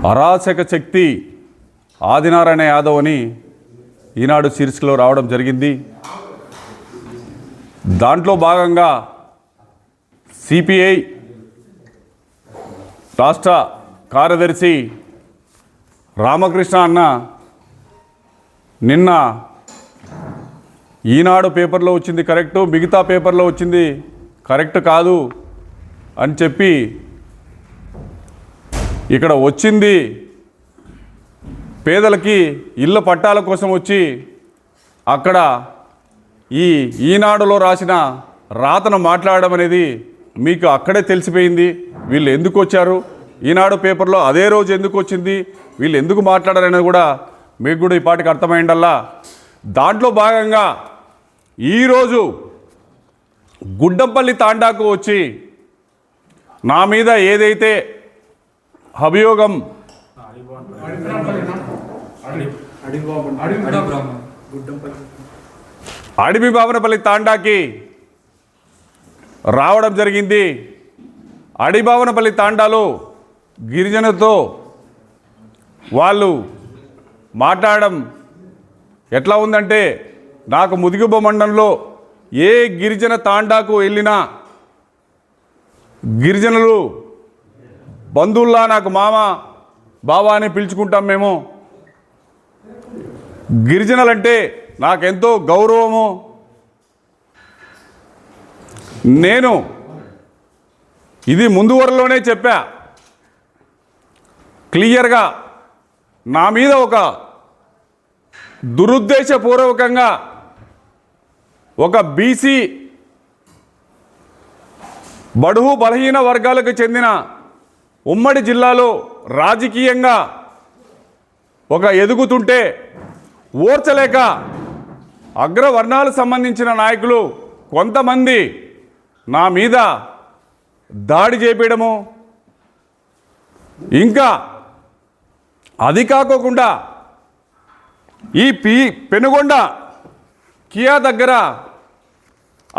అరాచక శక్తి ఆదినారాయణ యాదవ్ అని ఈనాడు శీర్షికలో రావడం జరిగింది. దాంట్లో భాగంగా సిపిఐ రాష్ట్ర కార్యదర్శి రామకృష్ణ అన్న నిన్న ఈనాడు పేపర్లో వచ్చింది కరెక్టు, మిగతా పేపర్లో వచ్చింది కరెక్ట్ కాదు అని చెప్పి ఇక్కడ వచ్చింది పేదలకి ఇళ్ళ పట్టాల కోసం వచ్చి అక్కడ ఈనాడులో రాసిన రాతను మాట్లాడడం అనేది మీకు అక్కడే తెలిసిపోయింది. వీళ్ళు ఎందుకు వచ్చారు, ఈనాడు పేపర్లో అదే రోజు ఎందుకు వచ్చింది, వీళ్ళు ఎందుకు మాట్లాడారనేది కూడా మీకు కూడా ఈ పాటికి అర్థమైందల్లా. దాంట్లో భాగంగా ఈరోజు గుడ్డంపల్లి తాండాకు వచ్చి నా మీద ఏదైతే అభియోగం అడివి బావనపల్లి తాండాకి రావడం జరిగింది. అడిబావనపల్లి తాండాలో గిరిజనతో వాళ్ళు మాట్లాడడం ఎట్లా ఉందంటే, నాకు ముదిగుబ్బ మండలంలో ఏ గిరిజన తాండాకు వెళ్ళినా గిరిజనులు బంధువుల్లా నాకు మామ బావా అని పిలుచుకుంటాం. మేము గిరిజనులంటే నాకెంతో గౌరవము. నేను ఇది ముందు వరలోనే చెప్పా క్లియర్గా, నా మీద ఒక దురుద్దేశపూర్వకంగా ఒక బీసీ బడుగు బలహీన వర్గాలకు చెందిన ఉమ్మడి జిల్లాలో రాజకీయంగా ఒక ఎదుగుతుంటే ఓర్చలేక అగ్రవర్ణాలకు సంబంధించిన నాయకులు కొంతమంది నా మీద దాడి చేపేయడము, ఇంకా అది కాకోకుండా ఈ పెనుగొండ కియా దగ్గర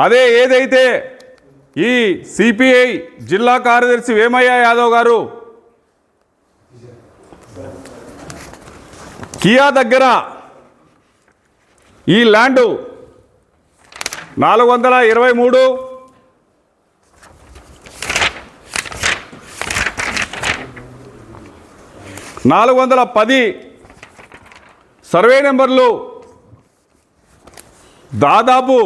అదే ఏదైతే ఈ సిపిఐ జిల్లా కార్యదర్శి వేమయ్య యాదవ్ గారు కియా దగ్గర ఈ ల్యాండు 423 410 సర్వే నెంబర్లు దాదాపు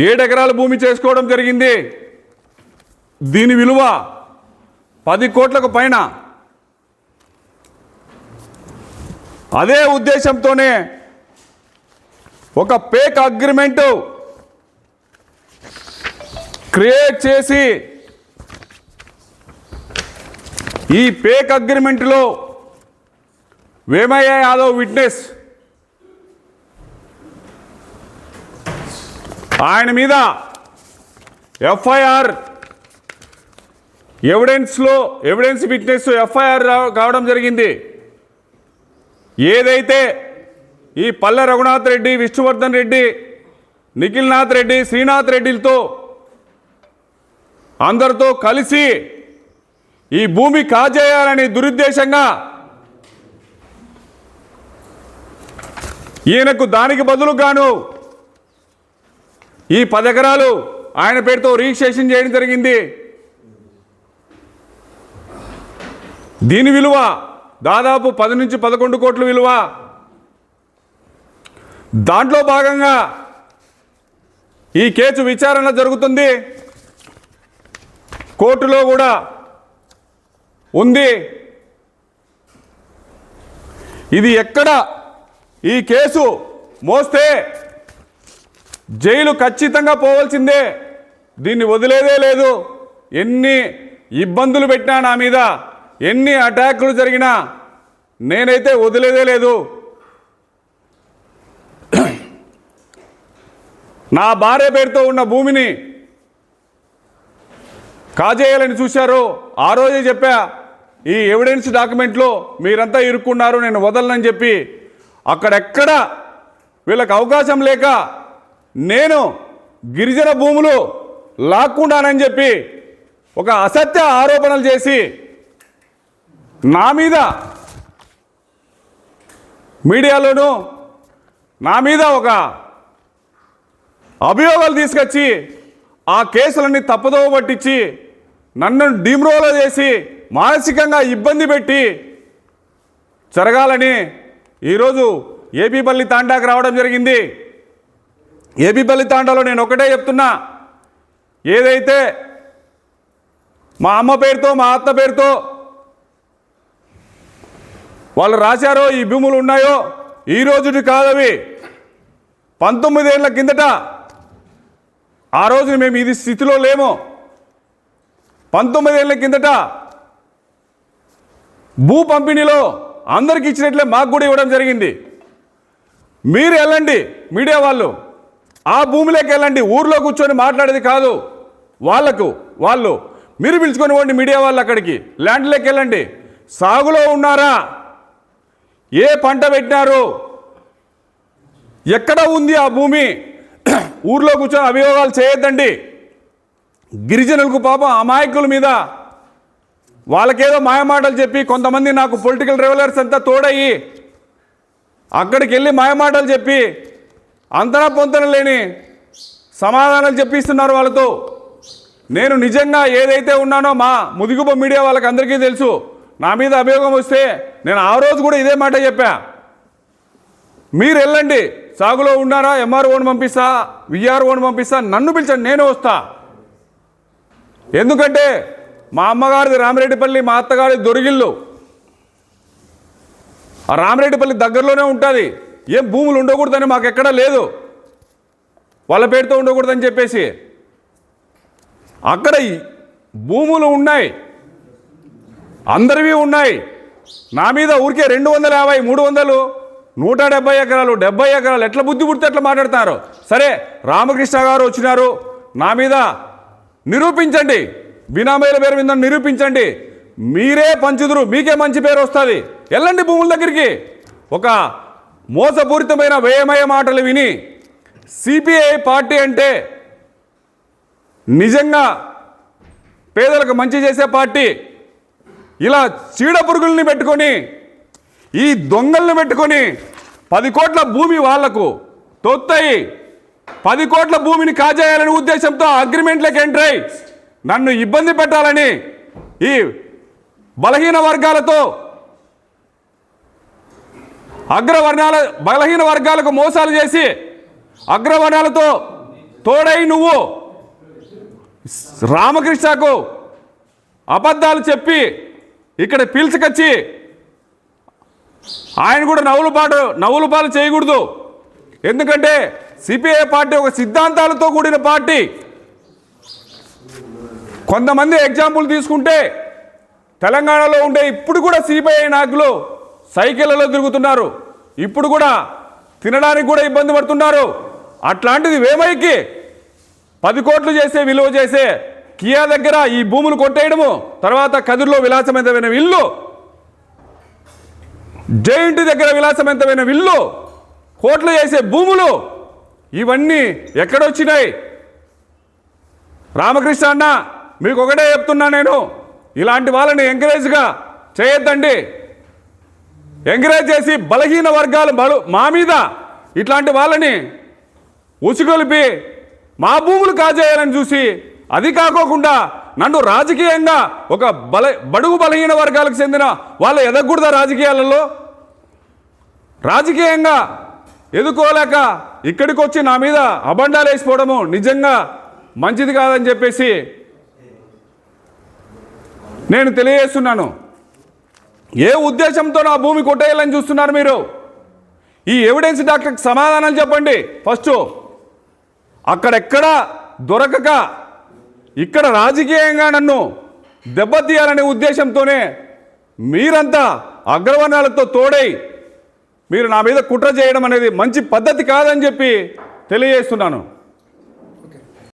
7 ఎకరాల భూమి చేసుకోవడం జరిగింది. దీని విలువ 10 కోట్లకు పైన. అదే ఉద్దేశంతోనే ఒక ఫేక్ అగ్రిమెంటు క్రియేట్ చేసి ఈ ఫేక్ అగ్రిమెంట్లో వేమయ్య యాదవ్ విట్నెస్, ఆయన మీద ఎఫ్ఐఆర్ ఎవిడెన్స్ విట్నెస్ ఎఫ్ఐఆర్ కావడం జరిగింది. ఏదైతే ఈ పల్లె రఘునాథ్ రెడ్డి, విష్ణువర్ధన్ రెడ్డి, నిఖిల్నాథ్ రెడ్డి, శ్రీనాథ్ రెడ్డిలతో అందరితో కలిసి ఈ భూమి కాజేయాలని దురుద్దేశంగా ఈయనకు దానికి బదులుగాను ఈ 10 ఎకరాలు ఆయన పేరుతో రిజిస్ట్రేషన్ చేయడం జరిగింది. దీని విలువ దాదాపు 10 నుంచి 11 కోట్ల విలువ. దాంట్లో భాగంగా ఈ కేసు విచారణ జరుగుతుంది, కోర్టులో కూడా ఉంది. ఇది ఎక్కడ ఈ కేసు మోస్తే జైలు ఖచ్చితంగా పోవాల్సిందే, దీన్ని వదిలేదే లేదు. ఎన్ని ఇబ్బందులు పెట్టినా నా మీద, ఎన్ని అటాకులు జరిగినా నేనైతే వదిలేదే లేదు. నా భార్య పేరుతో ఉన్న భూమిని కాజేయాలని చూశారు. ఆ రోజే చెప్పా, ఈ ఎవిడెన్స్ డాక్యుమెంట్లో మీరంతా ఇరుక్కున్నారు, నేను వదలనని చెప్పి. అక్కడెక్కడ వీళ్ళకి అవకాశం లేక నేను గిరిజన భూములు లాక్కుండానని చెప్పి ఒక అసత్య ఆరోపణలు చేసి నా మీద మీడియాలోనూ నా మీద ఒక అభియోగాలు తీసుకొచ్చి ఆ కేసులన్నీ తప్పుదోవ పట్టించి నన్ను డిమ్రోలో చేసి మానసికంగా ఇబ్బంది పెట్టి జరగాలని ఈరోజు ఏపీపల్లి తాండాకు రావడం జరిగింది. ఏపీపల్లి తాండాలో నేను ఒకటే చెప్తున్నా, ఏదైతే మా అమ్మ పేరుతో మా అత్త పేరుతో వాళ్ళు రాశారో ఈ భూములు ఉన్నాయో ఈ రోజుటి కాదవి 19 ఏళ్ల కిందట. ఆ రోజు మేము ఇది స్థితిలో లేము. 19 ఏళ్ల కిందట భూ పంపిణీలో అందరికి ఇచ్చినట్లే మాకు కూడా ఇవ్వడం జరిగింది. మీరు వెళ్ళండి, మీడియా వాళ్ళు ఆ భూమిలోకి వెళ్ళండి, ఊర్లో కూర్చొని మాట్లాడేది కాదు. వాళ్ళు మీరు పిలుచుకొని పోండి, మీడియా వాళ్ళు అక్కడికి ల్యాండ్లోకి వెళ్ళండి. సాగులో ఉన్నారా, ఏ పంట పెట్టినారు, ఎక్కడ ఉంది ఆ భూమి, ఊర్లో కూర్చొని అభియోగాలు చేయొద్దండి. గిరిజనులకు పాపం అమాయకుల మీద వాళ్ళకేదో మాయమాటలు చెప్పి కొంతమంది నాకు పొలిటికల్ రెవలర్స్ అంతా తోడయ్యి అక్కడికి వెళ్ళి మాయమాటలు చెప్పి అంతనా పొంతన లేని సమాధానాలు చెప్పిస్తున్నారు వాళ్ళతో. నేను నిజంగా ఏదైతే ఉన్నానో మా ముదిగుబ మీడియా వాళ్ళకి అందరికీ తెలుసు. నా మీద అభియోగం వస్తే నేను ఆ రోజు కూడా ఇదే మాట చెప్పా. మీరు వెళ్ళండి, సాగులో ఉన్నారా, ఎంఆర్ఓని పంపిస్తా, విఆర్ఓని పంపిస్తా, నన్ను పిలిచండి, నేను వస్తా. ఎందుకంటే మా అమ్మగారిది రామిరెడ్డిపల్లి, మా అత్తగారి దొరిగిల్లు. ఆ రామిరెడ్డిపల్లి దగ్గరలోనే ఉంటుంది. ఏం భూములు ఉండకూడదని మాకు ఎక్కడా లేదు, వాళ్ళ పేరుతో ఉండకూడదని చెప్పేసి. అక్కడ భూములు ఉన్నాయి, అందరివి ఉన్నాయి. నా మీద ఊరికే 250, 300, 170 ఎకరాలు, 70 ఎకరాలు ఎట్లా బుద్ధి పుడితే ఎట్లా మాట్లాడుతున్నారు. సరే, రామకృష్ణ గారు వచ్చినారు, నా మీద నిరూపించండి, బినామీల పేరు మీద నిరూపించండి. మీరే పంచుదురు, మీకే మంచి పేరు వస్తుంది. వెళ్ళండి భూముల దగ్గరికి. ఒక మోసపూరితమైన వ్యయమయ మాటలు విని సిపిఐ పార్టీ అంటే నిజంగా పేదలకు మంచి చేసే పార్టీ, ఇలా చీడ పురుగుల్ని పెట్టుకొని ఈ దొంగల్ని పెట్టుకొని 10 కోట్ల భూమి వాళ్లకు తొత్తాయి, 10 కోట్ల భూమిని కాజేయాలనే ఉద్దేశంతో అగ్రిమెంట్లకు ఎంటర్ అయి నన్ను ఇబ్బంది పెట్టాలని ఈ బలహీన వర్గాలతో బలహీన వర్గాలకు మోసాలు చేసి అగ్రవర్ణాలతో తోడై నువ్వు రామకృష్ణకు అబద్ధాలు చెప్పి ఇక్కడ పిలుచుకొచ్చి ఆయన కూడా నవ్వుల పాలు చేయకూడదు. ఎందుకంటే సిపిఐ పార్టీ ఒక సిద్ధాంతాలతో కూడిన పార్టీ. కొంతమంది ఎగ్జాంపుల్ తీసుకుంటే తెలంగాణలో ఉండే ఇప్పుడు కూడా సిపిఐ నాయకులు సైకిళ్లలో తిరుగుతున్నారు, ఇప్పుడు కూడా తినడానికి కూడా ఇబ్బంది పడుతున్నారు. అట్లాంటిది వేమైకి 10 కోట్లు చేసే విలువ చేసే కియా దగ్గర ఈ భూములు కొట్టేయడము, తర్వాత కదిరిలో విలాసవంతమైన ఇల్లు, జైంట్ దగ్గర విలాసవంతమైన ఇల్లు, కోట్లు చేసే భూములు, ఇవన్నీ ఎక్కడొచ్చినాయి? రామకృష్ణ అన్న, మీకు ఒకటే చెప్తున్నా, నేను ఇలాంటి వాళ్ళని ఎంకరేజ్గా చేయొద్దండి. ఎంకరేజ్ చేసి బలహీన వర్గాలు మా మీద ఇట్లాంటి వాళ్ళని ఉసిగొలిపి మా భూములు కాజేయాలని చూసి, అది కాకోకుండా నన్ను రాజకీయంగా ఒక బడుగు బలహీన వర్గాలకు చెందిన వాళ్ళు ఎదగకూడదా? రాజకీయాలలో రాజకీయంగా ఎదుకోలేక ఇక్కడికి వచ్చి నా మీద అబండాలు వేసిపోవడము నిజంగా మంచిది కాదని చెప్పేసి నేను తెలియజేస్తున్నాను. ఏ ఉద్దేశంతో నా భూమి కొట్టేయాలని చూస్తున్నారు మీరు? ఈ ఎవిడెన్స్ డాక్టర్కి సమాధానాలు చెప్పండి. ఫస్ట్ అక్కడెక్కడ దొరకక ఇక్కడ రాజకీయంగా నన్ను దెబ్బతీయాలనే ఉద్దేశంతోనే మీరంతా అగ్రవర్ణాలతో తోడై మీరు నా మీద కుట్ర చేయడం అనేది మంచి పద్ధతి కాదని చెప్పి తెలియజేస్తున్నాను.